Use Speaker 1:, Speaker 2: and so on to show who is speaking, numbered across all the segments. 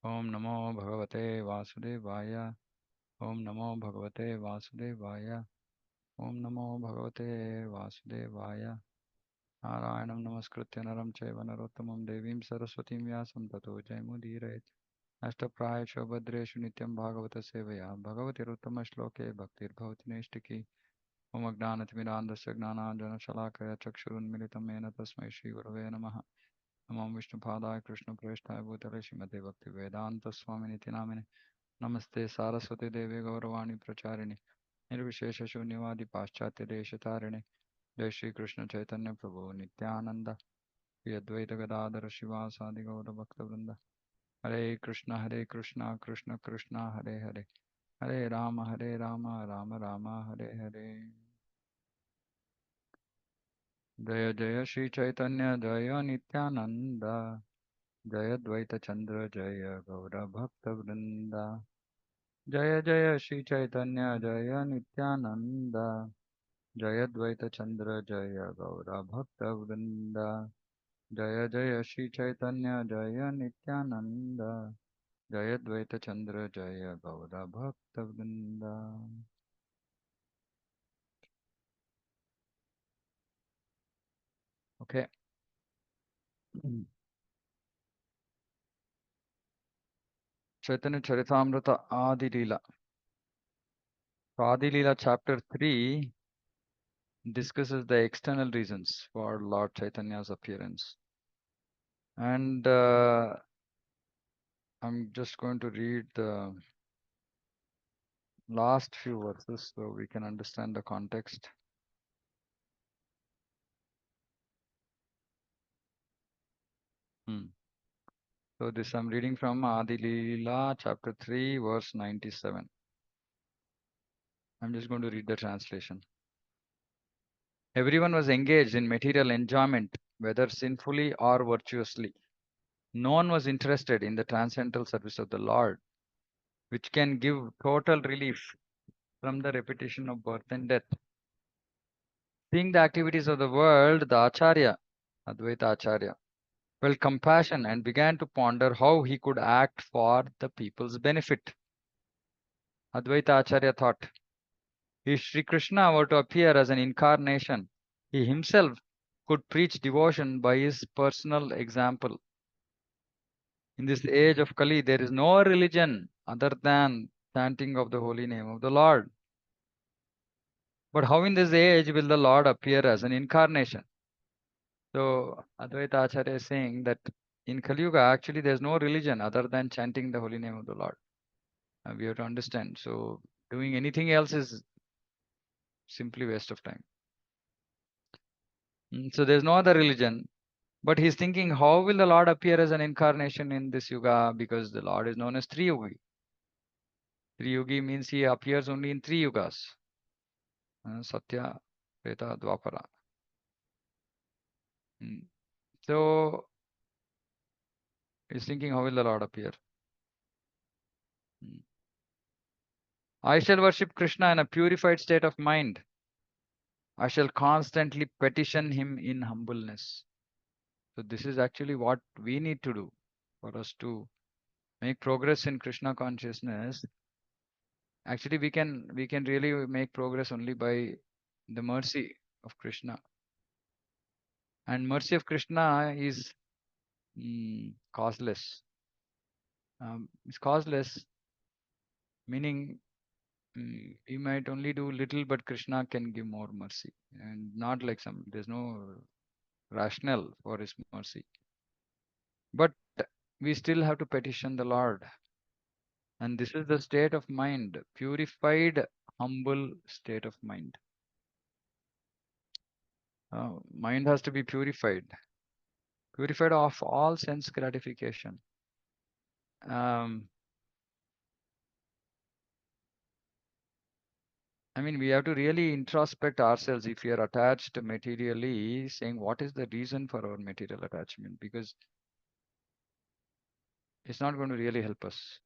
Speaker 1: Om Namo Bhagavate Vasudevaya. Om Namo Bhagavate Vasudevaya. Om Namo Bhagavate Vasudevaya. Narayanam Namaskritya Naram Chaiva Narottamam Devim Saraswatim Vyasam Tato Jaimudirayet. Ashtaprayasho Bhadreshu Nityam Bhagavata Sevaya. Bhagavati Ruttama Shloke Bhaktir Bhavati Neshtiki. Om Agnanatimirandasya Gnananjana Shalakaya Chakshurunmilitam Mena Tasmai Shri Gurave Namaha. Namo Vishnupadaya Krishna Preshthaya Bhutale Srimate Bhakti Vedanta Swaminiti Namine. Namaste Saraswati Devi Gauravani Pracharine Nirvishesha Shunyavadi Paschatya Deshatarine Jai Shri Krishna Chaitanya Prabhu Nityananda Shri Advaita Gadadhara Shivasadi Gaura Bhakta Vrinda Hare Krishna Krishna Krishna Hare Hare Hare Rama Rama Rama Hare Hare Jaya Jaya Shri Chaitanya Jaya Nityananda Jaya Dvaita Chandra Jaya Gaura Bhakta Vrinda Jaya Jaya Shri Chaitanya Jaya Nityananda Jaya Dvaita Chandra Jaya Gaura Bhakta Vrinda Jaya Jaya Shri Chaitanya Jaya Nityananda Jaya Dvaita Chandra Jaya Gaura Bhakta Vrinda. Okay. Chaitanya Charitamrita Adi Leela. Adi Leela chapter 3 discusses the external reasons for Lord Chaitanya's appearance. And I'm just going to read the last few verses so we can understand the context. So this I'm reading from Adi Leela chapter 3 verse 97. I'm just going to read the translation. Everyone was engaged in material enjoyment, whether sinfully or virtuously. No one was interested in the transcendental service of the Lord, which can give total relief from the repetition of birth and death. Seeing the activities of the world, the Acharya, Advaita Acharya, felt compassion and began to ponder how he could act for the people's benefit. Advaita Acharya thought, if Sri Krishna were to appear as an incarnation, he himself could preach devotion by his personal example. In this age of Kali, there is no religion other than chanting of the holy name of the Lord. But how in this age will the Lord appear as an incarnation? So Advaita Acharya is saying that in Kali Yuga, actually there is no religion other than chanting the holy name of the Lord. We have to understand. So doing anything else is simply waste of time. So there's no other religion. But he's thinking, how will the Lord appear as an incarnation in this yuga? Because the Lord is known as Triyugi. Triyugi means he appears only in three yugas. Satya, Treta, Dwapara. So he's thinking, how will the Lord appear? I shall worship Krishna in a purified state of mind. I shall constantly petition him in humbleness. So this is actually what we need to do for us to make progress in Krishna consciousness. Actually, we can really make progress only by the mercy of Krishna. And mercy of Krishna is causeless. It's causeless, meaning you might only do little, but Krishna can give more mercy. And not like there's no rationale for his mercy. But we still have to petition the Lord. And this is the state of mind, purified, humble state of mind. Mind has to be purified of all sense gratification. I mean, we have to really introspect ourselves if we are attached materially, saying what is the reason for our material attachment, because it's not going to really help us.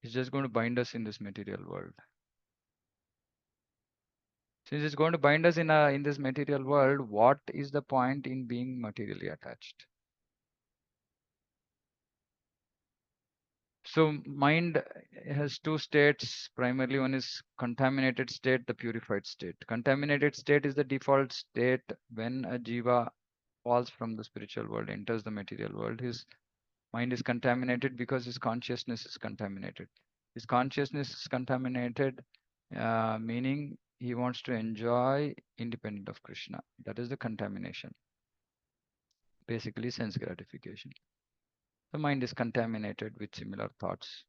Speaker 1: It's just going to bind us in this material world. Since it's going to bind us in this material world, what is the point in being materially attached? So mind has two states. Primarily, one is contaminated state, the purified state. Contaminated state is the default state when a jiva falls from the spiritual world, enters the material world. His mind is contaminated because his consciousness is contaminated. His consciousness is contaminated, meaning he wants to enjoy independent of Krishna. That is the contamination. Basically, sense gratification. The mind is contaminated with similar thoughts.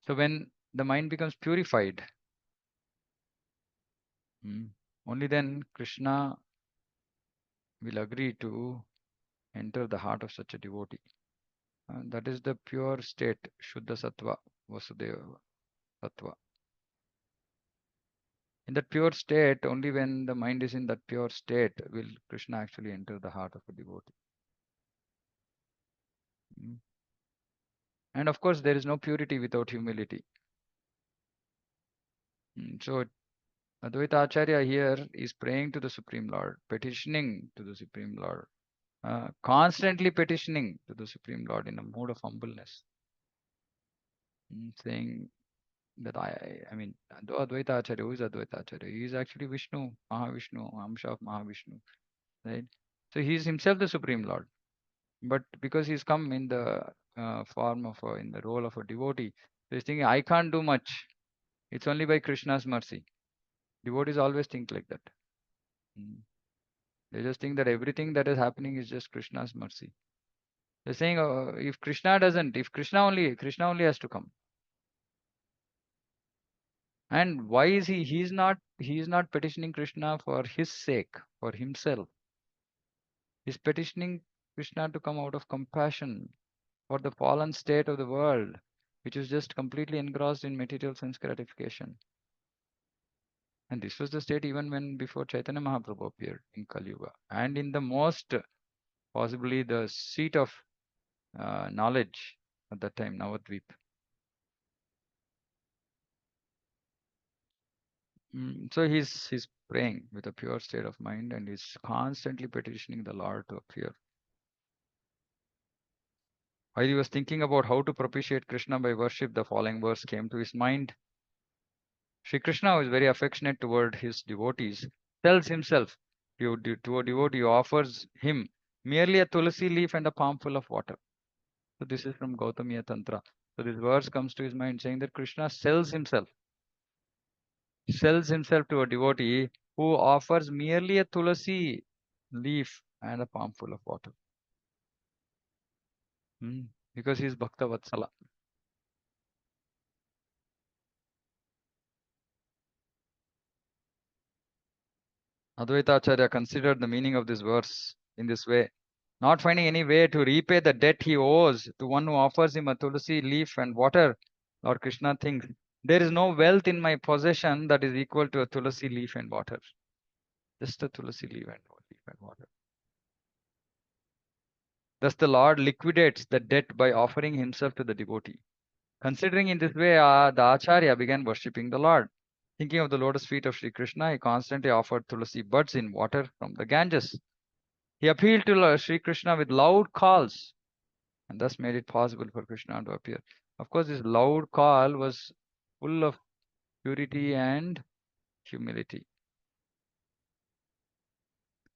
Speaker 1: So when the mind becomes purified, mm, only then Krishna will agree to enter the heart of such a devotee. That is the pure state, Shuddha Sattva, Vasudeva Sattva. In that pure state, only when the mind is in that pure state will Krishna actually enter the heart of a devotee. Mm. And of course, there is no purity without humility. So Advaita Acharya here is praying to the Supreme Lord, petitioning to the Supreme Lord, constantly petitioning to the Supreme Lord in a mood of humbleness, saying that I mean, though Advaita Acharya, who is Advaita Acharya? He is actually Vishnu, Mahavishnu, Amsha of Mahavishnu, right? So he is himself the Supreme Lord. But because he's come in the form of in the role of a devotee, so he's thinking, I can't do much. It's only by Krishna's mercy. Devotees always think like that. Mm. They just think that everything that is happening is just Krishna's mercy. They're saying, if Krishna doesn't, if Krishna only has to come. And why is he? He is not petitioning Krishna for his sake, for himself. He's petitioning Krishna to come out of compassion for the fallen state of the world, which is just completely engrossed in material sense gratification. And this was the state even when before Chaitanya Mahaprabhu appeared in Kali Yuga. And in the most, possibly the seat of knowledge at that time, Navadvip. So he's praying with a pure state of mind and he's constantly petitioning the Lord to appear. While he was thinking about how to propitiate Krishna by worship, the following verse came to his mind. Sri Krishna, who is very affectionate toward his devotees, tells himself to a devotee who offers him merely a tulsi leaf and a palmful of water. So this is from Gautamiya Tantra. So this verse comes to his mind saying that Krishna sells himself to a devotee who offers merely a tulsi leaf and a palmful of water. Because he is Bhakta Vatsala. Advaita Acharya considered the meaning of this verse in this way. Not finding any way to repay the debt he owes to one who offers him a tulsi leaf and water, Lord Krishna thinks, there is no wealth in my possession that is equal to a tulsi leaf and water. Just a tulsi leaf and water. Thus the Lord liquidates the debt by offering himself to the devotee. Considering in this way, the Acharya began worshipping the Lord. Thinking of the lotus feet of Sri Krishna, he constantly offered tulsi buds in water from the Ganges. He appealed to Sri Krishna with loud calls and thus made it possible for Krishna to appear. Of course, this loud call was full of purity and humility.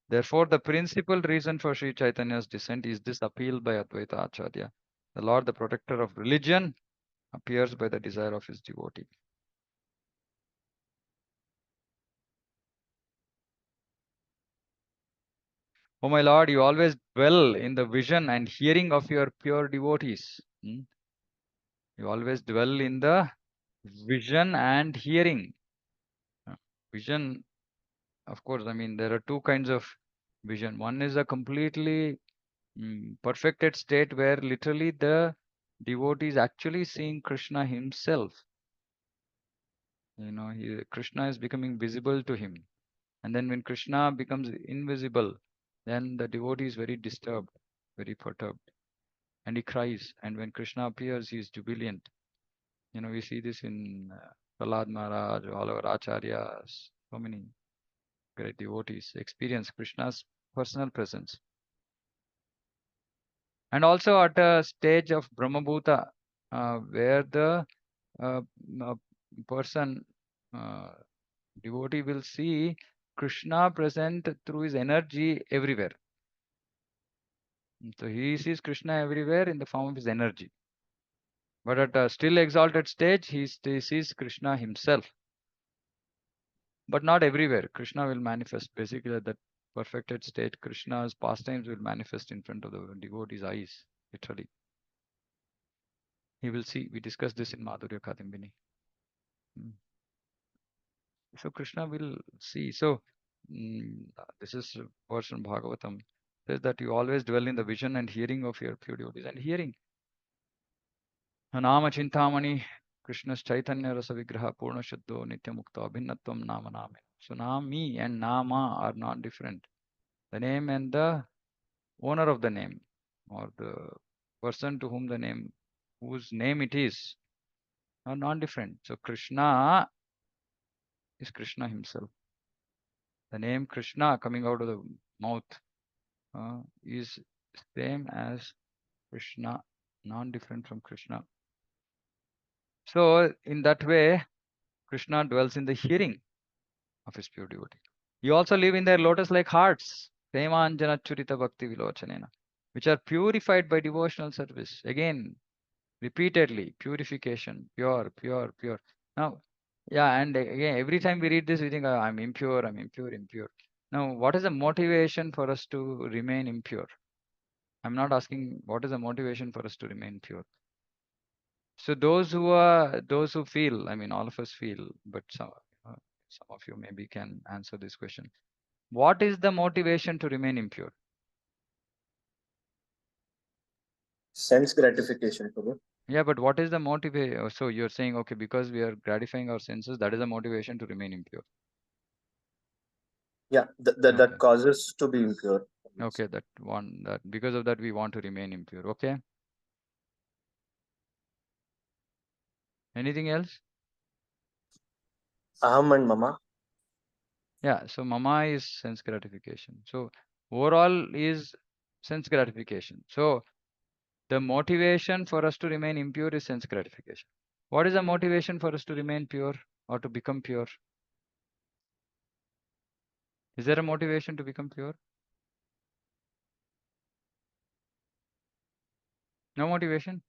Speaker 1: Therefore, the principal reason for Sri Chaitanya's descent is this appeal by Advaita Acharya. The Lord, the protector of religion, appears by the desire of his devotee. Oh my Lord, you always dwell in the vision and hearing of your pure devotees. You always dwell in the vision and hearing. Vision, of course, I mean, there are two kinds of vision. One is a completely perfected state where literally the devotee is actually seeing Krishna himself. Krishna is becoming visible to him. And then when Krishna becomes invisible, then the devotee is very disturbed, very perturbed. And he cries. And when Krishna appears, he is jubilant. We see this in Prahlad Maharaj, all our acharyas, so many great devotees experience Krishna's personal presence. And also at a stage of Brahmabhuta, where the uh, uh, person, uh, devotee will see Krishna present through his energy everywhere. So he sees Krishna everywhere in the form of his energy. But at a still exalted stage, he sees Krishna himself. But not everywhere. Krishna will manifest. Basically, at that perfected state, Krishna's pastimes will manifest in front of the devotee's eyes, literally. He will see. We discussed this in Madhurya Kadimbini. So Krishna will see. So this is a verse from Bhagavatam. Says that you always dwell in the vision and hearing of your pure devotees. And hearing. Nama Chintamani Krishna's Chaitanya Rasa Vigraha Purna Shuddho Nitya Mukta Abhinnatvam Nama Name. So Nami and Nama are not different. The name and the owner of the name, or the person to whom the name, whose name it is, are not different. So Krishna is Krishna himself. The name Krishna coming out of the mouth is same as Krishna, non-different from Krishna. So in that way, Krishna dwells in the hearing of his pure devotee. You also live in their lotus-like hearts, Premanjana Churita Bhakti Vilochanena, which are purified by devotional service. Again, repeatedly, purification, pure, pure, pure. Now, yeah, and again, every time we read this, we think, "Oh, I'm impure, I'm impure, impure." Now, what is the motivation for us to remain impure? I'm not asking what is the motivation for us to remain pure. So those who feel, I mean, all of us feel, but some of you maybe can answer this question. What is the motivation to remain impure?
Speaker 2: Sense gratification, Prabhu.
Speaker 1: Yeah, but what is the motivation? So you're saying, okay, because we are gratifying our senses, that is the motivation to remain impure.
Speaker 2: Yeah,
Speaker 1: Okay.
Speaker 2: that causes to be impure.
Speaker 1: Okay, that because of that we want to remain impure. Okay. Anything else?
Speaker 2: Aham and mama.
Speaker 1: Yeah, so mama is sense gratification. So overall is sense gratification. So the motivation for us to remain impure is sense gratification. What is the motivation for us to remain pure or to become pure? Is there a motivation to become pure? No motivation?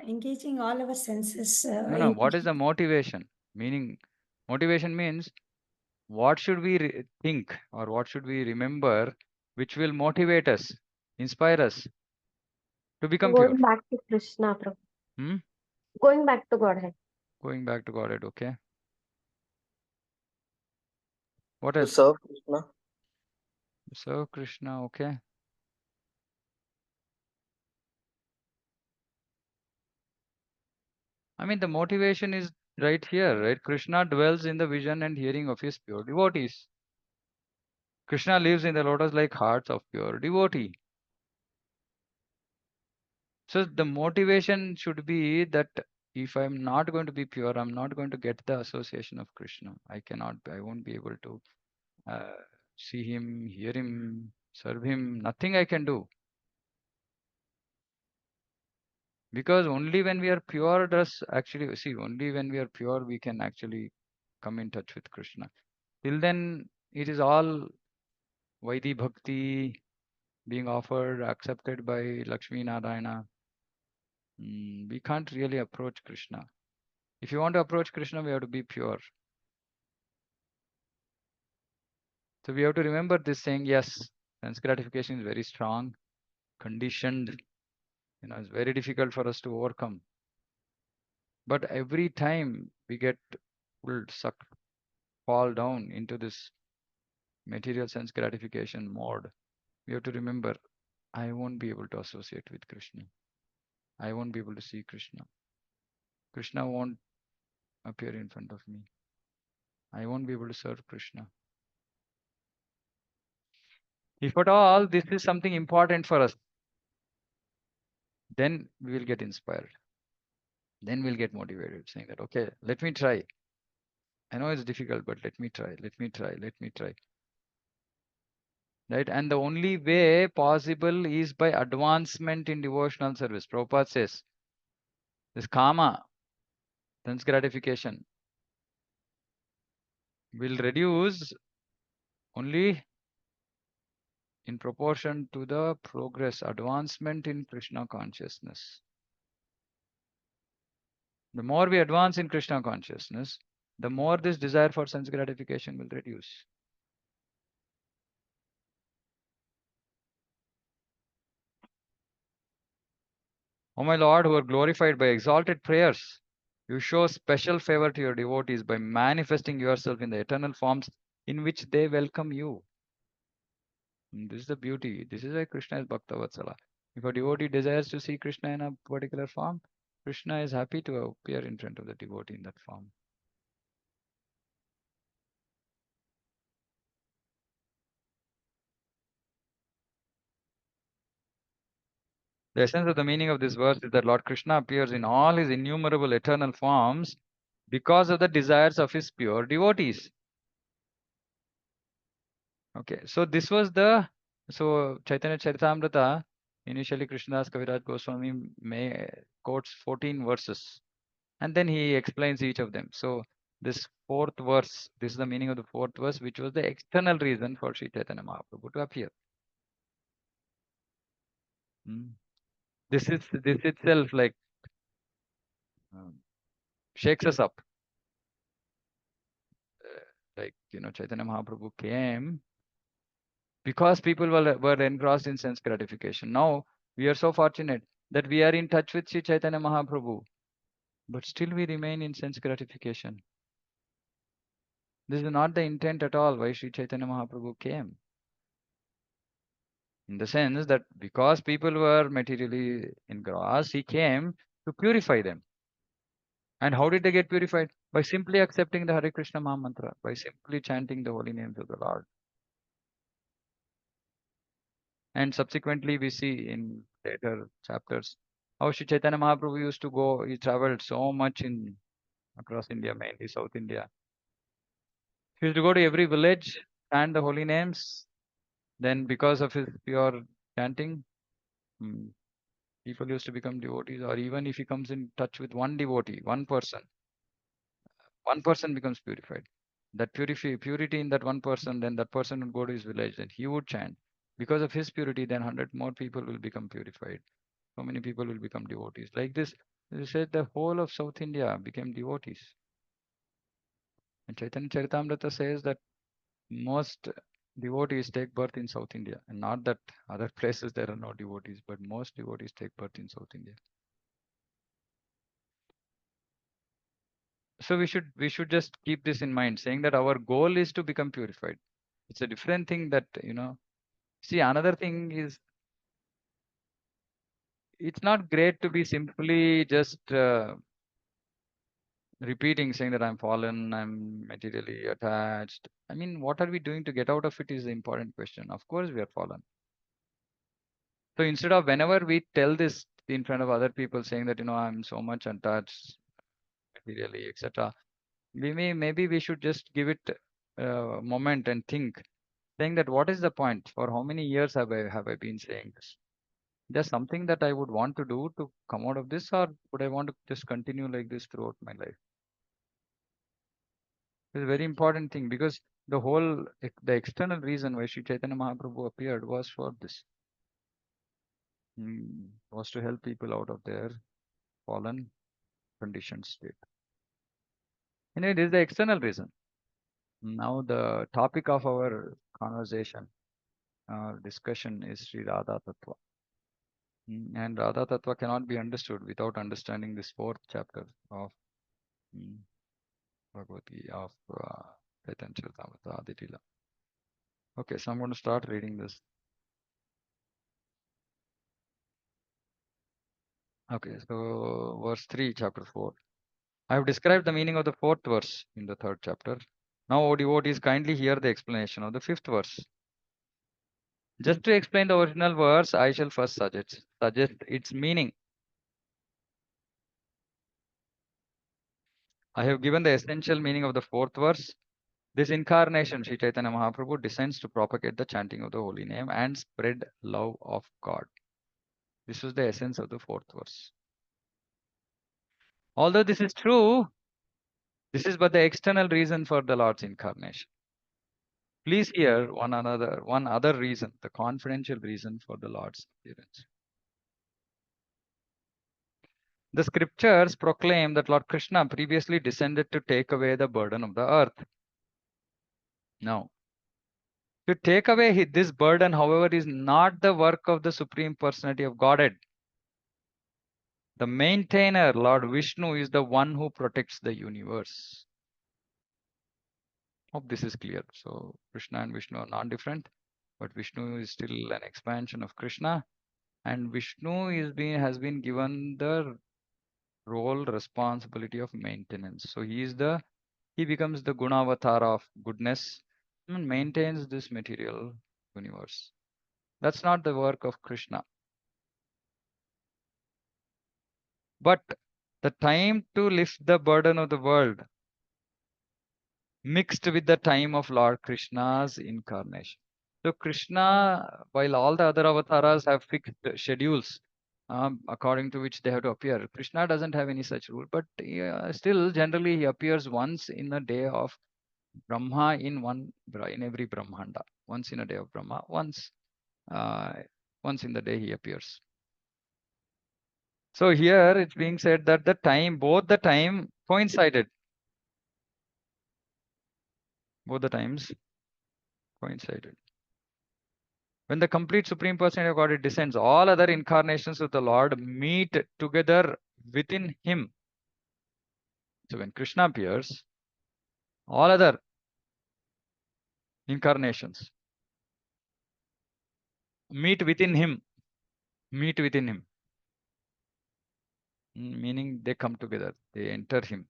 Speaker 3: Engaging all our senses
Speaker 1: No, no.
Speaker 3: in
Speaker 1: What is the motivation? Meaning, motivation means what should we think or what should we remember which will motivate us, inspire us to become pure?
Speaker 4: Going back to Krishna, Prabhu.
Speaker 1: Hmm?
Speaker 4: Going back to Godhead.
Speaker 1: Going back to Godhead, okay. What
Speaker 2: To
Speaker 1: else?
Speaker 2: serve Krishna.
Speaker 1: So Krishna, okay. I mean, the motivation is right here, right? Krishna dwells in the vision and hearing of his pure devotees. Krishna lives in the lotus-like hearts of pure devotee. So the motivation should be that if I'm not going to be pure, I'm not going to get the association of Krishna. I won't be able to uh, see him, hear him, serve him. Nothing I can do. Because only when we are pure does actually, see, only when we are pure, we can actually come in touch with Krishna. Till then, it is all Vaidhi Bhakti being offered, accepted by Lakshmi Narayana. We can't really approach Krishna. If you want to approach Krishna, we have to be pure. So we have to remember this saying, yes, sense gratification is very strong, conditioned, it's very difficult for us to overcome. But every time we get pulled, sucked, fall down into this material sense gratification mode, we have to remember, I won't be able to associate with Krishna. I won't be able to see Krishna. Krishna won't appear in front of me. I won't be able to serve Krishna. If at all this is something important for us, then we will get inspired. Then we'll get motivated, saying that, okay, let me try. I know it's difficult, but let me try, let me try, let me try. right? And the only way possible is by advancement in devotional service. Prabhupada says, this karma, sense gratification, will reduce only in proportion to the progress, advancement in Krishna consciousness. The more we advance in Krishna consciousness, the more this desire for sense gratification will reduce. O my Lord, who are glorified by exalted prayers, you show special favor to your devotees by manifesting yourself in the eternal forms in which they welcome you. This is the beauty. This is why Krishna is Bhakta Vatsala. If a devotee desires to see Krishna in a particular form, Krishna is happy to appear in front of the devotee in that form. The essence of the meaning of this verse is that Lord Krishna appears in all his innumerable eternal forms because of the desires of his pure devotees. Okay, so this was the Chaitanya Charitamrita. Initially, Krishnadas Kaviraj Goswami quotes 14 verses, and then he explains each of them. So this fourth verse, this is the meaning of the fourth verse, which was the external reason for Sri Chaitanya Mahaprabhu to appear. This itself like shakes us up. Like Chaitanya Mahaprabhu came because people were engrossed in sense gratification. Now we are so fortunate that we are in touch with Sri Chaitanya Mahaprabhu, but still we remain in sense gratification. This is not the intent at all why Sri Chaitanya Mahaprabhu came. In the sense that because people were materially engrossed, he came to purify them. And how did they get purified? By simply accepting the Hare Krishna Maha Mantra, by simply chanting the holy names of the Lord. And subsequently, we see in later chapters how Sri Chaitanya Mahaprabhu used to go. He traveled so much across India, mainly South India. He used to go to every village, chant the holy names. Then, because of his pure chanting, people used to become devotees. Or even if he comes in touch with one devotee, one person becomes purified. That purity in that one person, then that person would go to his village and he would chant. Because of his purity, then 100 more people will become purified. So many people will become devotees. Like this, they said the whole of South India became devotees. And Chaitanya Charitamrita says that most devotees take birth in South India, and not that other places there are no devotees, but most devotees take birth in South India. So we should just keep this in mind, saying that our goal is to become purified. It's a different thing that see, another thing is it's not great to be simply just repeating, saying that I'm fallen, I'm materially attached. I mean, what are we doing to get out of it is the important question. Of course, we are fallen. So instead of whenever we tell this in front of other people, saying that I'm so much attached materially, etc., maybe we should just give it a moment and think, saying that what is the point? For how many years have I been saying this? There's something that I would want to do to come out of this, or would I want to just continue like this throughout my life? It's a very important thing because the external reason why Sri Chaitanya Mahaprabhu appeared was for this. Was to help people out of their fallen conditioned state. Anyway, this is the external reason. Now the topic of our conversation, our discussion is Sri Radha Tattva. And Radha Tattva cannot be understood without understanding this fourth chapter of Bhagavad Gita of Chaitanya Charitamrita Adi Leela. Okay, so I'm going to start reading this. Okay, so verse 3, chapter 4. I have described the meaning of the fourth verse in the third chapter. Now, O devotees, kindly hear the explanation of the fifth verse. Just to explain the original verse, I shall first suggest its meaning. I have given the essential meaning of the fourth verse. This incarnation, Sri Chaitanya Mahaprabhu, descends to propagate the chanting of the holy name and spread love of God. This was the essence of the fourth verse. Although this is true, this is but the external reason for the Lord's incarnation. Please hear one other reason, the confidential reason for the Lord's appearance. The scriptures proclaim that Lord Krishna previously descended to take away the burden of the earth. Now, to take away this burden, however, is not the work of the Supreme Personality of Godhead. The maintainer, Lord Vishnu, is the one who protects the universe. Hope this is clear. So, Krishna and Vishnu are not different, but Vishnu is still an expansion of Krishna, and Vishnu has been given the role, responsibility of maintenance. So he becomes the Gunavatar of goodness and maintains this material universe. That's not the work of Krishna. But the time to lift the burden of the world mixed with the time of Lord Krishna's incarnation. So Krishna, while all the other avatars have fixed schedules according to which they have to appear, Krishna doesn't have any such rule. But still, generally, he appears once in a day of Brahma in every Brahmanda. Once in a day of Brahma, once in the day he appears. So here it's being said that both the time coincided. Both the times coincided. When the complete Supreme Personality of Godhead descends, all other incarnations of the Lord meet together within him. So when Krishna appears, all other incarnations meet within him. Meet within him. Meaning they come together, they enter him.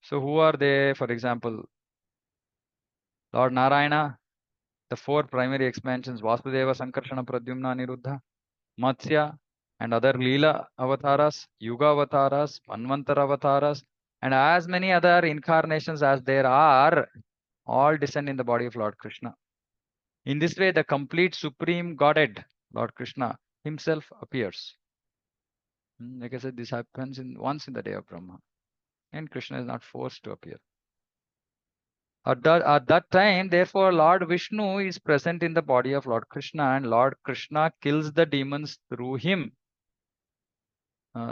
Speaker 1: So who are they? For example, Lord Narayana, the four primary expansions, Vasudeva, Sankarshana, Pradyumna, Niruddha, Matsya, and other Leela avatars, Yuga avatars, Manvantara avatars, and as many other incarnations as there are, all descend in the body of Lord Krishna. In this way, the complete Supreme Godhead, Lord Krishna, himself appears. Like I said, this happens once in the day of Brahma, and Krishna is not forced to appear. At that time, therefore, Lord Vishnu is present in the body of Lord Krishna, and Lord Krishna kills the demons through him.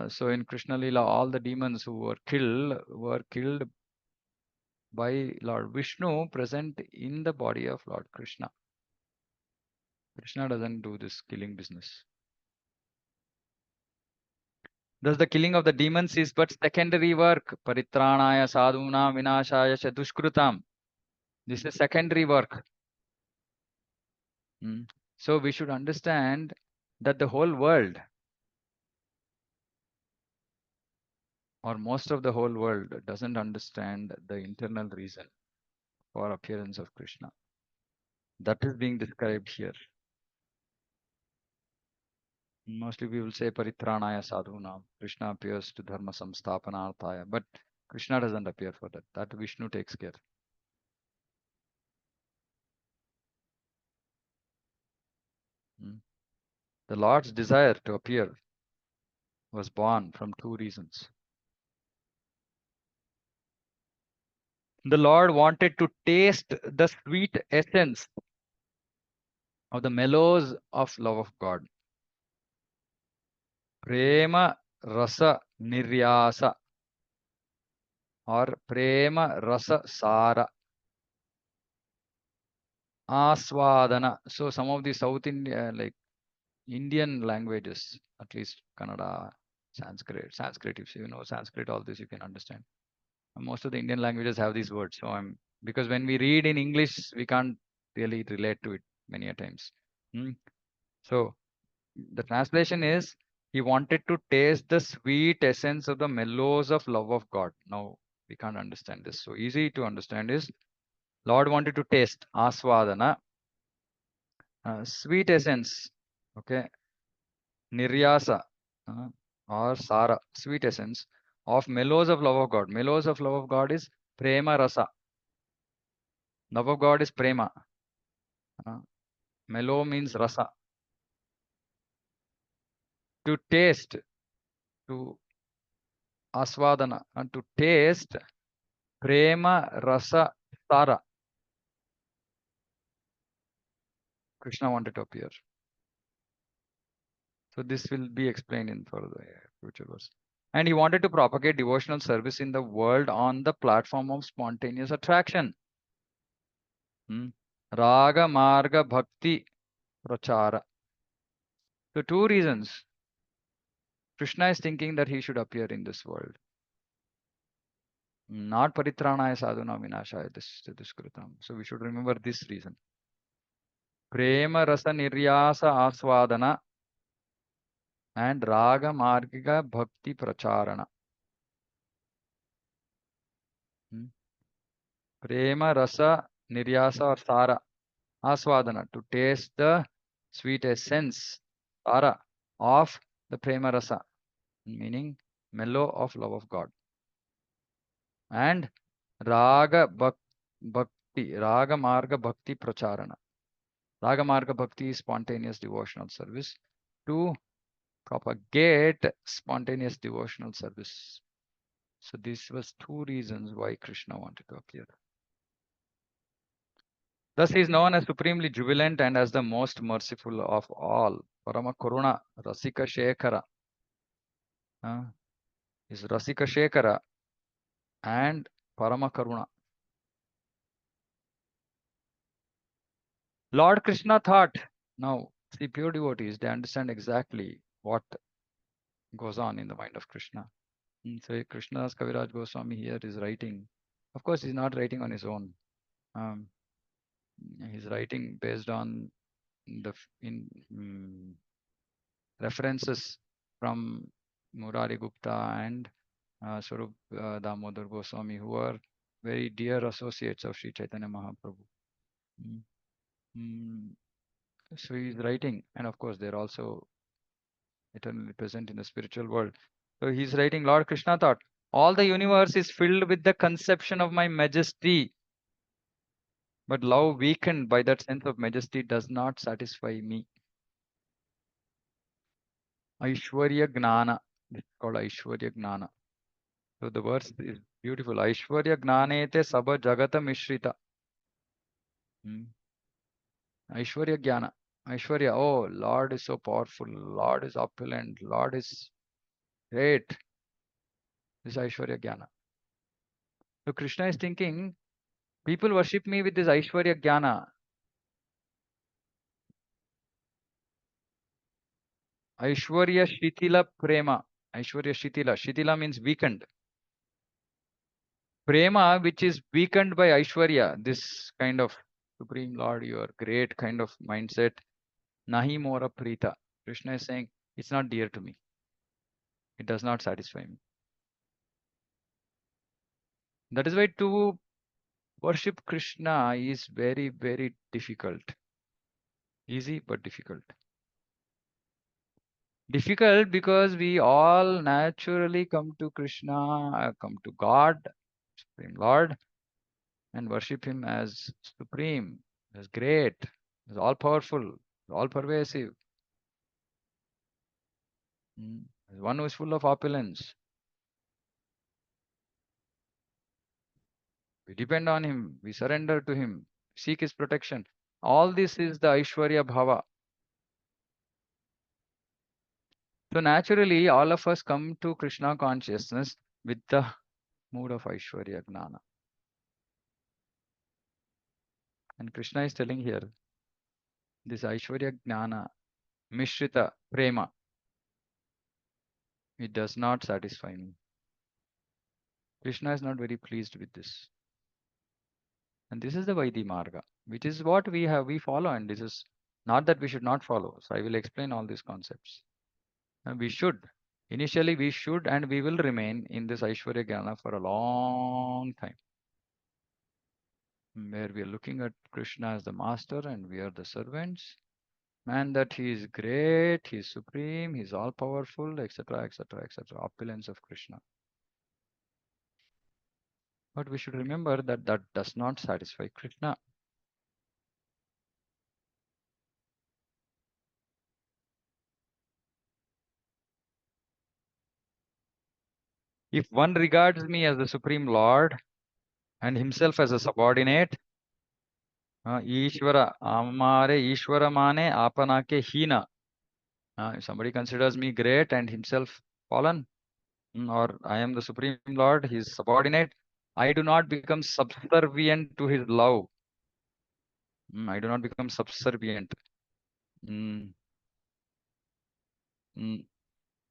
Speaker 1: So in Krishna Lila, all the demons who were killed by Lord Vishnu present in the body of Lord Krishna. Krishna doesn't do this killing business. Thus the killing of the demons is but secondary work. Paritranaya sadhuna vinashaya chadushkrutam. This is secondary work. So we should understand that the whole world, or most of the whole world, doesn't understand the internal reason for appearance of Krishna. That is being described here. Mostly we will say Paritranaya Sadhuna. Krishna appears to Dharma Samsthapanarthaya. But Krishna doesn't appear for that. That Vishnu takes care. The Lord's desire to appear was born from two reasons. The Lord wanted to taste the sweet essence of the mellows of love of God. Prema Rasa Niryasa or Prema Rasa Sara. Aswadana. So some of the South India, like Indian languages, at least Kannada, Sanskrit, if you know Sanskrit, all this you can understand. Most of the Indian languages have these words. So because when we read in English, we can't really relate to it many a times. So the translation is, he wanted to taste the sweet essence of the mellows of love of God. Now we can't understand this. So easy to understand is, Lord wanted to taste aswadana, sweet essence. Okay. Niryasa or Sara, sweet essence of mellows of love of God. Mellows of love of God is prema rasa. Love of God is prema. Mellow means rasa. To taste, to aswadana, and to taste prema rasa sara. Krishna wanted to appear. So this will be explained in further future verse. And he wanted to propagate devotional service in the world on the platform of spontaneous attraction. Raga, Marga, Bhakti, Prachara. So two reasons. Krishna is thinking that he should appear in this world. Not Paritranaya Sadhuna Vinashaya Duskritam. So we should remember this reason. Prema Rasa Niryasa Aswadana and Raga Margiga Bhakti Pracharana. Prema Rasa Niryasa or Sara Aswadana, to taste the sweet essence, Sara, of the Prema Rasa, meaning mellow of love of God. And Raga Bhakti, Raga Marga Bhakti Pracharana. Raga Marga Bhakti is spontaneous devotional service to propagate spontaneous devotional service. So this was two reasons why Krishna wanted to appear. Thus he is known as supremely jubilant and as the most merciful of all. Parama Karuna, Rasika Shekhara. Is Rasika Shekhara and Parama Karuna. Lord Krishna thought, now see, pure devotees, they understand exactly what goes on in the mind of Krishna. So Krishna's Kaviraj Goswami here is writing. Of course, he's not writing on his own. He's writing based on the references from Murari Gupta and Swarup Damodar Goswami, who are very dear associates of Sri Chaitanya Mahaprabhu. So he's writing, and of course, they're also eternally present in the spiritual world. So he's writing, Lord Krishna thought, all the universe is filled with the conception of my majesty. But love weakened by that sense of majesty does not satisfy me. Aishwarya Gnana. It's called Aishwarya Gnana. So the verse is beautiful. Aishwarya Gnanete Sabha Jagata Mishrita. Aishwarya Jnana. Aishwarya, oh, Lord is so powerful. Lord is opulent. Lord is great. This is Aishwarya Jnana. So Krishna is thinking, people worship me with this Aishwarya Jnana. Aishwarya Shitila Prema. Aishwarya Shitila. Shitila means weakened. Prema, which is weakened by Aishwarya, this kind of Supreme Lord, you are great kind of mindset. Nahi Mora Prita. Krishna is saying, it's not dear to me. It does not satisfy me. That is why to worship Krishna is very, very difficult. Easy, but difficult. Difficult because we all naturally come to Krishna, come to God, Supreme Lord, and worship Him as supreme, as great, as all powerful, all pervasive, as one who is full of opulence. We depend on Him, we surrender to Him, seek His protection. All this is the Aishwarya Bhava. So naturally, all of us come to Krishna consciousness with the mood of Aishwarya Gnana. And Krishna is telling here, this Aishwarya Gnana, Mishrita Prema, it does not satisfy me. Krishna is not very pleased with this. And this is the Vaidhi Marga, which is what we follow, and this is not that we should not follow. So I will explain all these concepts. And we should. Initially, we should and we will remain in this Aishwarya Gnana for a long time, where we are looking at Krishna as the master and we are the servants, and that he is great, he is supreme, he is all powerful, etc., etc., etc. Opulence of Krishna. But we should remember that that does not satisfy Krishna. If one regards me as the Supreme Lord and himself as a subordinate, Ishvara, Amare Ishvara Mane Apanake Hina. If somebody considers me great and himself fallen, or I am the Supreme Lord, he is subordinate, I do not become subservient to his love. I do not become subservient. Mm,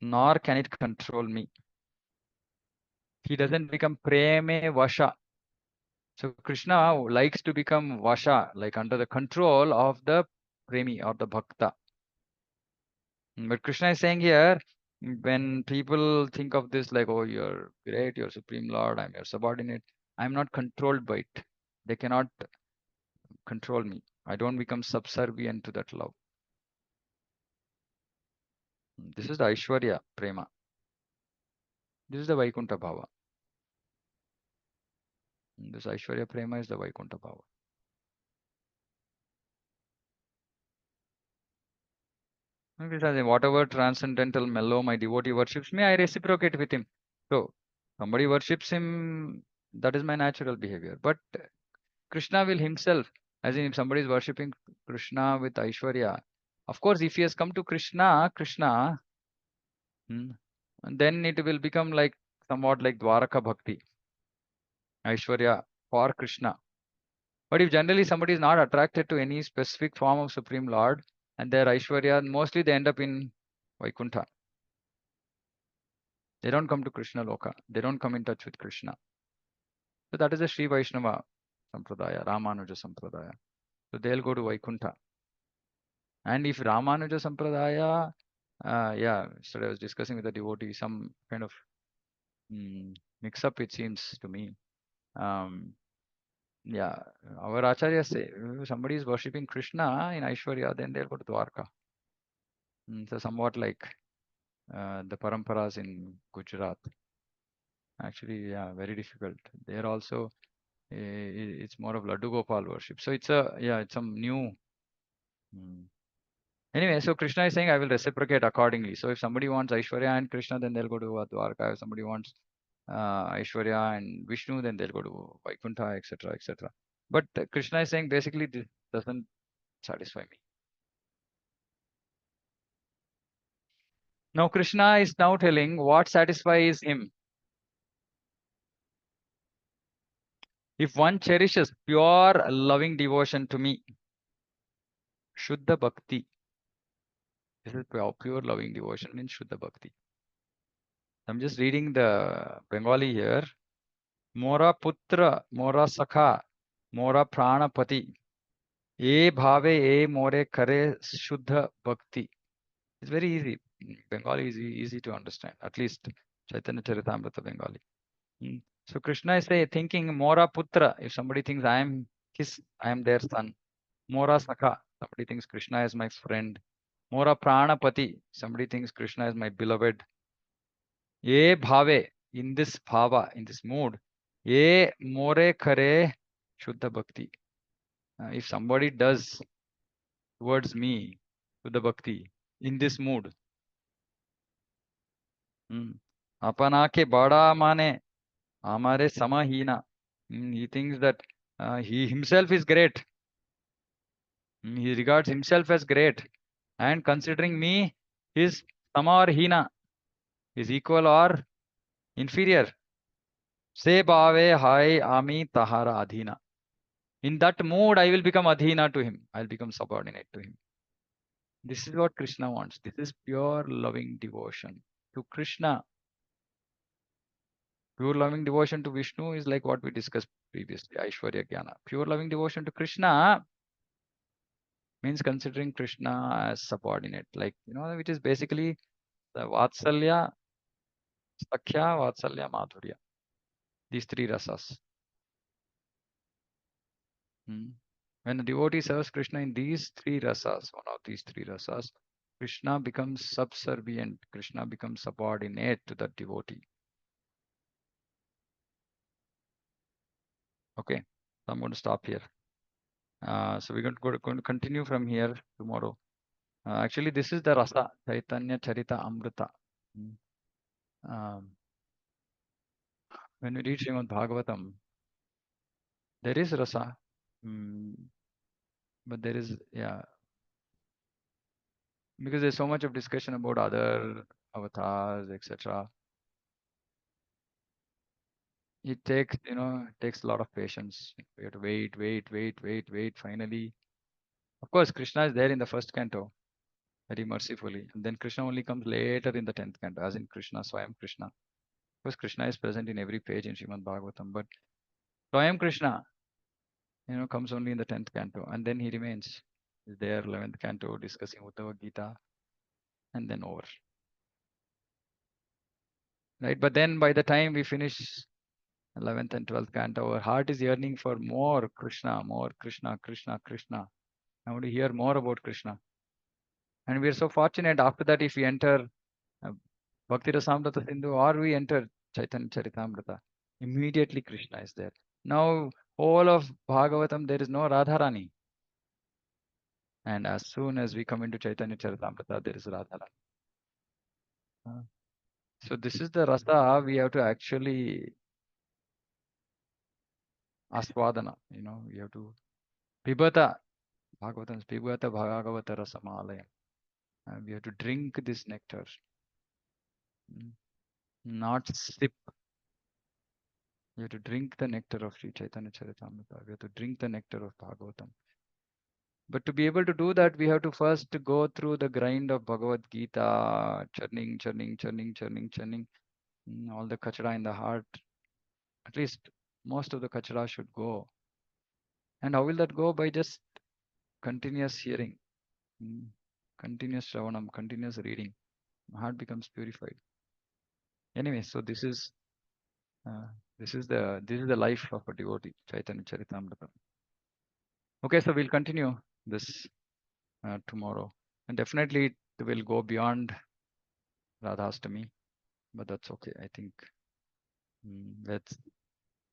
Speaker 1: Nor can it control me. He doesn't become preme vasha. So Krishna likes to become vasha, like under the control of the premi or the bhakta. But Krishna is saying here, when people think of this like, oh, you're great, you're Supreme Lord, I'm your subordinate, I'm not controlled by it. They cannot control me. I don't become subservient to that love. This is the Aishwarya Prema. This is the Vaikuntha Bhava. This Aishwarya Prema is the Vaikuntha Bhava. Because whatever transcendental mellow my devotee worships me, I reciprocate with him. So somebody worships him, that is my natural behavior. But Krishna will himself, as in if somebody is worshipping Krishna with Aishwarya, of course, if he has come to Krishna, then it will become like somewhat like Dwaraka Bhakti, Aishwarya for Krishna. But if generally somebody is not attracted to any specific form of Supreme Lord and their Aishwarya, mostly they end up in Vaikuntha. They don't come to Krishna Loka. They don't come in touch with Krishna. So that is a Sri Vaishnava Sampradaya, Ramanuja Sampradaya. So they'll go to Vaikuntha. And if Ramanuja Sampradaya, yesterday I was discussing with a devotee, some kind of mix up, it seems to me. Yeah, our Acharya say, if somebody is worshipping Krishna in Aishwarya, then they'll go to Dwarka. So somewhat like the paramparas in Gujarat. Actually, yeah, very difficult. They're also, it's more of Laddu Gopal worship. So it's it's some new. Anyway, so Krishna is saying, I will reciprocate accordingly. So if somebody wants Aishwarya and Krishna, then they'll go to Dwarka. If somebody wants Aishwarya and Vishnu, then they'll go to Vaikuntha, etc., etc. But Krishna is saying basically this doesn't satisfy me. Now Krishna is now telling what satisfies him. If one cherishes pure loving devotion to me, Shuddha Bhakti. This is pure loving devotion means Shuddha Bhakti. I'm just reading the Bengali here. Mora Putra, Mora Sakha, Mora Pranapati. E Bhave E More Kare Shuddha Bhakti. It's very easy. Bengali is easy to understand. At least Chaitanya Charitamrita Bengali. So Krishna is thinking Mora Putra. If somebody thinks I am their son. Mora Sakha. Somebody thinks Krishna is my friend. Mora Pranapati. Somebody thinks Krishna is my beloved. Ye Bhave. In this bhava, in this mood. Ye More Kare Shuddha Bhakti. If somebody does towards me Shuddha Bhakti in this mood. Apana ke bada mane amare samahina. He thinks that he himself is great. He regards himself as great. And considering me is sama or hina, is equal or inferior. Se bhave hai ami tahara adhina. In that mood, I will become adhina to him. I'll become subordinate to him. This is what Krishna wants. This is pure loving devotion to Krishna. Pure loving devotion to Vishnu is like what we discussed previously, Aishwarya Jnana. Pure loving devotion to Krishna means considering Krishna as subordinate, like, which is basically the Vatsalya, Sakhya, Vatsalya, Madhurya. These three rasas. When the devotee serves Krishna in these three rasas, one of these three rasas, Krishna becomes subservient. Krishna becomes subordinate to the devotee. Okay, so I'm going to stop here. So we're going to continue from here tomorrow. Actually, this is the Rasa, Chaitanya Charita Amrita. When we read Srimad Bhagavatam, there is Rasa, but there is, yeah, because there's so much of discussion about other avatars, etc. It takes, takes a lot of patience. We have to wait. Finally, of course, Krishna is there in the first canto, very mercifully. And then Krishna only comes later in the 10th canto, as in Krishna, Swayam Krishna. Of course, Krishna is present in every page in Srimad Bhagavatam, but Swayam Krishna, comes only in the 10th canto, and then he remains. He's there, 11th canto, discussing Uddhava Gita, and then over. Right? But then by the time we finish 11th and 12th canto, our heart is yearning for more Krishna, Krishna. I want to hear more about Krishna. And we are so fortunate after that if we enter Bhakti Rasamrita Sindhu or we enter Chaitanya Charitamrita, immediately Krishna is there. Now, all of Bhagavatam, there is no Radharani. And as soon as we come into Chaitanya Charitamrita, there is Radharani. So this is the rasa we have to actually aswadana, we have to pibata, Bhagavatam's pibata Bhagavata Rasamalaya. We have to drink this nectar, not sip. We have to drink the nectar of Sri Chaitanya Charitamrita. We have to drink the nectar of Bhagavatam. But to be able to do that, we have to first go through the grind of Bhagavad Gita, churning, all the kachara in the heart. At least most of the kachara should go. And how will that go? By just continuous hearing, continuous shravanam, continuous reading. My heart becomes purified. Anyway, so this is the life of a devotee, Chaitanya Charitamrita. Okay, so we'll continue this tomorrow, and definitely it will go beyond Radhastami, but that's okay. I think let's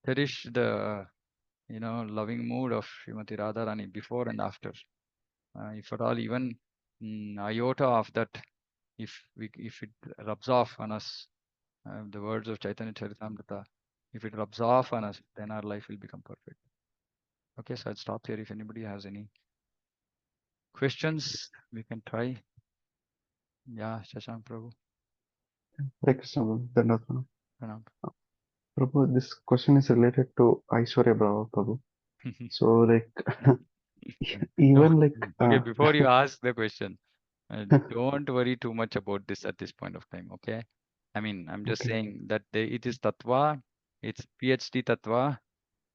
Speaker 1: cherish the loving mood of Srimati Radharani before and after. If at all, even iota of that, if it rubs off on us, the words of Chaitanya Charitamrita, if it rubs off on us, then our life will become perfect. Okay, so I'll stop here. If anybody has any questions, we can try. Yeah, Shashank Prabhu.
Speaker 5: Hare Krishna, Prabhu. Dandavata.
Speaker 1: Pranam.
Speaker 5: Prabhu, this question is related to Aishwarya Bravo, Prabhu. So, like, even like,
Speaker 1: Okay, before you ask the question, don't worry too much about this at this point of time. Okay, I mean, I'm just
Speaker 5: okay,
Speaker 1: saying that it is tattva, it's PhD tattva,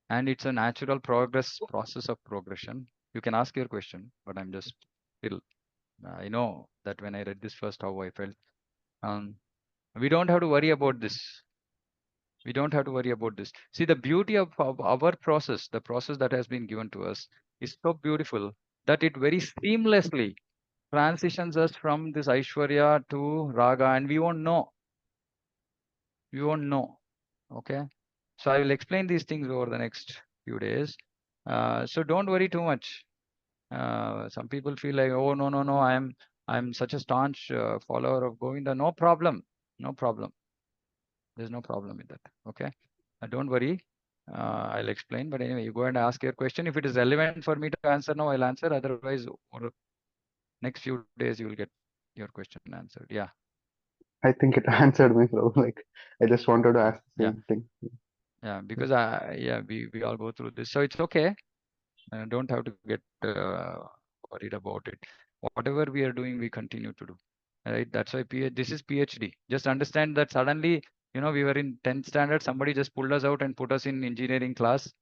Speaker 1: and it's a natural process of progression. You can ask your question, but I'm just still. I know that when I read this first, how I felt. We don't have to worry about this. We don't have to worry about this. See, the beauty of our process, the process that has been given to us, is so beautiful that it very seamlessly transitions us from this Aishwarya to Raga, and we won't know. We won't know. Okay. So I will explain these things over the next few days. So don't worry too much. Some people feel like, oh no, I'm such a staunch follower of Govinda. No problem. No problem. There's no problem with that. Okay. Don't worry. I'll explain. But anyway, you go and ask your question. If it is relevant for me to answer now, I'll answer. Otherwise, over next few days, you will get your question answered. Yeah.
Speaker 5: I think it answered me, Prabhu. Like, I just wanted to ask the
Speaker 1: Yeah.
Speaker 5: same thing.
Speaker 1: Yeah. Because we all go through this. So it's okay. Don't have to get worried about it. Whatever we are doing, we continue to do. Right? That's why this is PhD. Just understand that suddenly, we were in 10th standard. Somebody just pulled us out and put us in engineering class.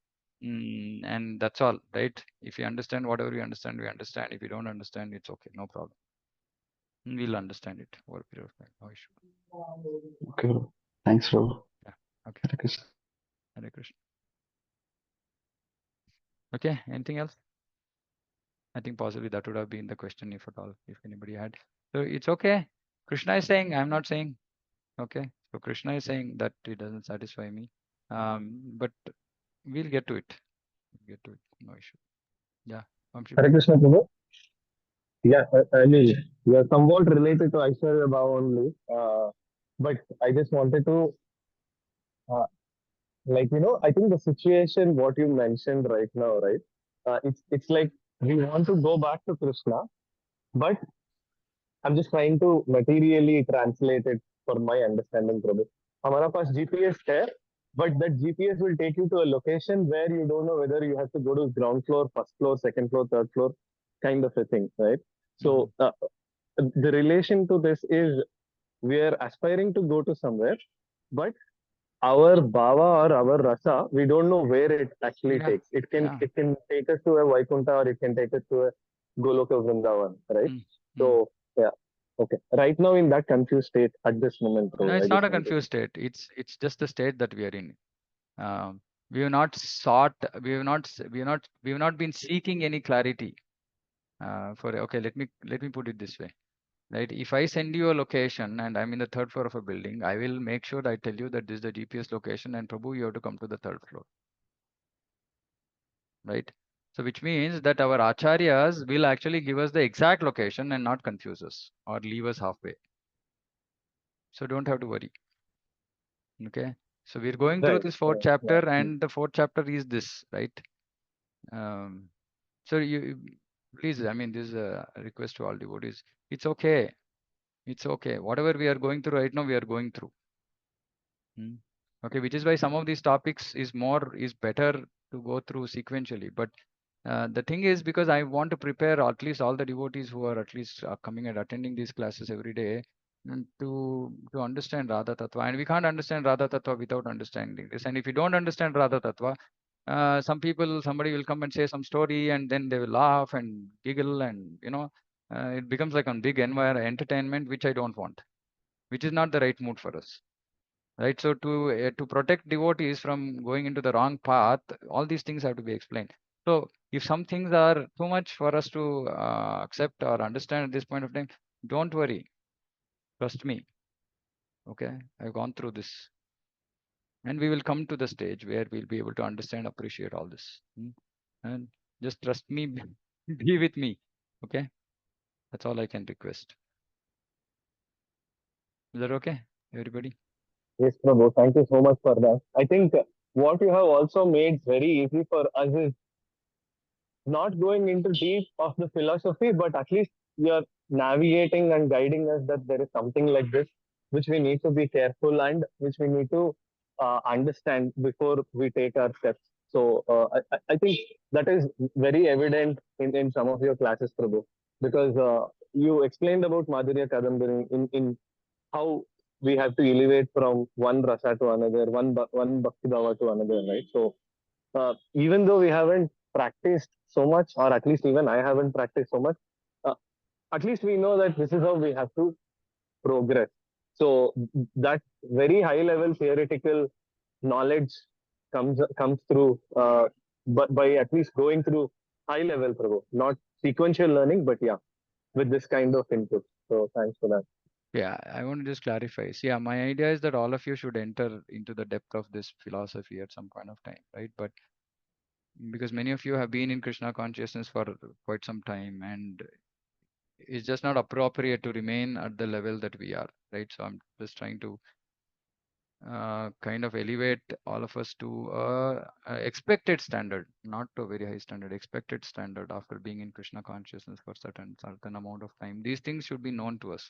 Speaker 1: And that's all, right? If you understand whatever we understand, we understand. If you don't understand, it's okay. No problem. We'll understand it over a period of time. No issue.
Speaker 5: Okay, Prabhu. Thanks, Prabhu.
Speaker 1: Yeah. Okay.
Speaker 5: Hare Krishna.
Speaker 1: Hare Krishna. Okay. Anything else? I think possibly that would have been the question if at all, if anybody had. So it's okay. Krishna is saying, I'm not saying. Okay. So Krishna is saying that it doesn't satisfy me. But We'll get to it. Get to it. No issue. Yeah. Vamshi.
Speaker 6: Hare Krishna Prabhu. Yeah, I mean, we are somewhat related to Aishwarya Bhav only. But I just wanted to, uh, I think the situation, what you mentioned right now, right? It's like we want to go back to Krishna, but I'm just trying to materially translate it for my understanding, Prabhu. हमारा पास GPS है, but that GPS will take you to a location where you don't know whether you have to go to ground floor, first floor, second floor, third floor, kind of a thing, right? So the relation to this is we are aspiring to go to somewhere, but our bhava or our rasa, we don't know where it actually
Speaker 1: Yeah.
Speaker 6: takes. It can
Speaker 1: Yeah.
Speaker 6: it can take us to a Vaikuntha or it can take us to a Goloka Vrindavan, right?
Speaker 1: Mm.
Speaker 6: So yeah, okay. Right now in that confused state at this moment,
Speaker 1: No,
Speaker 6: bro, I
Speaker 1: it's
Speaker 6: just
Speaker 1: not a
Speaker 6: wanted.
Speaker 1: confused state. It's just the state that we are in. We have not sought. We have not been seeking any clarity. Okay, let me put it this way. Right. If I send you a location and I'm in the third floor of a building, I will make sure that I tell you that this is the GPS location and Prabhu, you have to come to the third floor. Right. So which means that our acharyas will actually give us the exact location and not confuse us or leave us halfway. So don't have to worry. Okay. So we're going through
Speaker 6: Right.
Speaker 1: this fourth
Speaker 6: Yeah.
Speaker 1: chapter, and the fourth chapter is this, right? So you please, I mean, this is a request to all devotees. It's okay. It's okay. Whatever we are going through right now, we are going through. Okay, which is why some of these topics is better to go through sequentially. But the thing is, because I want to prepare at least all the devotees who are at least coming and attending these classes every day, and to understand Radha Tattva. And we can't understand Radha Tattva without understanding this. And if you don't understand Radha Tattva, somebody will come and say some story, and then they will laugh and giggle, and it becomes like a big entertainment, which I don't want, which is not the right mood for us. Right. So to protect devotees from going into the wrong path, all these things have to be explained. So if some things are too much for us to accept or understand at this point of time, don't worry. Trust me. Okay. I've gone through this. And we will come to the stage where we'll be able to understand, appreciate all this. And just trust me, be with me. Okay. That's all I can request. Is that okay, everybody?
Speaker 6: Yes, Prabhu. Thank you so much for that. I think what you have also made very easy for us is not going into deep of the philosophy, but at least you're navigating and guiding us that there is something like this, which we need to be careful and which we need to understand before we take our steps. So I think that is very evident in some of your classes, Prabhu, because you explained about Madhurya Kadambari in how we have to elevate from one rasa to another, one bhakti bhava to another, right? So even though we haven't practiced so much, or at least even I haven't practiced so much, uh, at least we know that this is how we have to progress. So that very high level theoretical knowledge comes through, but by at least going through high level, Prabhu, not sequential learning, but yeah, with this kind of input. So thanks for that.
Speaker 1: Yeah, I want to just clarify. See, yeah, my idea is that all of you should enter into the depth of this philosophy at some point of time, right? But because many of you have been in Krishna consciousness for quite some time, and it's just not appropriate to remain at the level that we are, right? So I'm just trying to kind of elevate all of us to a expected standard, not to a very high standard, expected standard after being in Krishna consciousness for certain amount of time. These things should be known to us.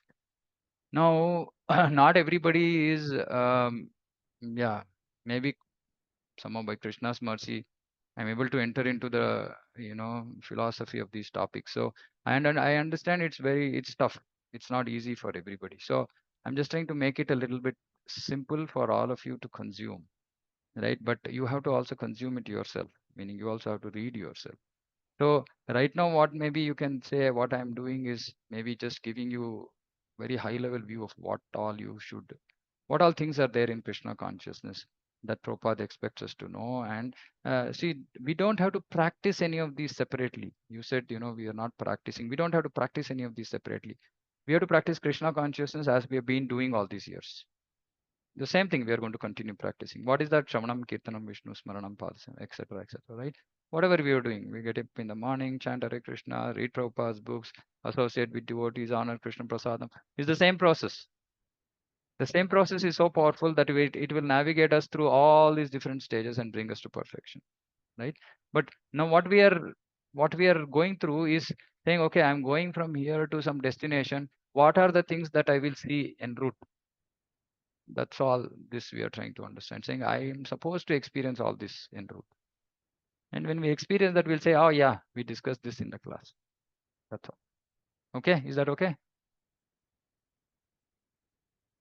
Speaker 1: Now, not everybody is, yeah, maybe somehow by Krishna's mercy, I'm able to enter into the, philosophy of these topics. So, and I understand it's tough. It's not easy for everybody. So I'm just trying to make it a little bit simple for all of you to consume, right? But you have to also consume it yourself, meaning you also have to read yourself. So right now, what maybe you can say what I'm doing is maybe just giving you very high level view of what all things are there in Krishna consciousness that Prabhupada expects us to know. And see, we don't have to practice any of these separately. You said, we are not practicing. We don't have to practice any of these separately. We have to practice Krishna consciousness as we have been doing all these years. The same thing we are going to continue practicing. What is that? Shravanam, Kirtanam, Vishnu, Smaranam, Padasam, etc., etc., right? Whatever we are doing, we get up in the morning, chant Hare Krishna, read Prabhupada's books, associate with devotees, honor Krishna Prasadam. It's the same process. The same process is so powerful that it will navigate us through all these different stages and bring us to perfection, right? But now what we are going through is saying, okay, I'm going from here to some destination. What are the things that I will see en route? That's all this we are trying to understand. Saying I am supposed to experience all this en route. And when we experience that, we'll say, oh yeah, we discussed this in the class. That's all. Okay, is that okay?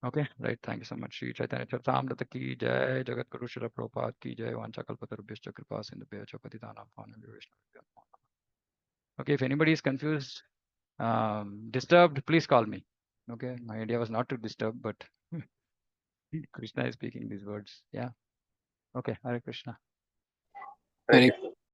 Speaker 1: Okay, right. Thank you so much. Shri Chaitanya Charitamrita ki jai, Jagat Guru Srila Prabhupada ki jai, Vancha Kalpatarubhyascha Kripa Sindhubhya Patitanam Pavanabhyo Vaishnavabhyo Namo Namaha. Okay, if anybody is confused, disturbed, please call me. Okay, my idea was not to disturb, but Krishna is speaking these words. Yeah. Okay, Hare Krishna.
Speaker 2: Hare
Speaker 7: Hare
Speaker 2: Krishna.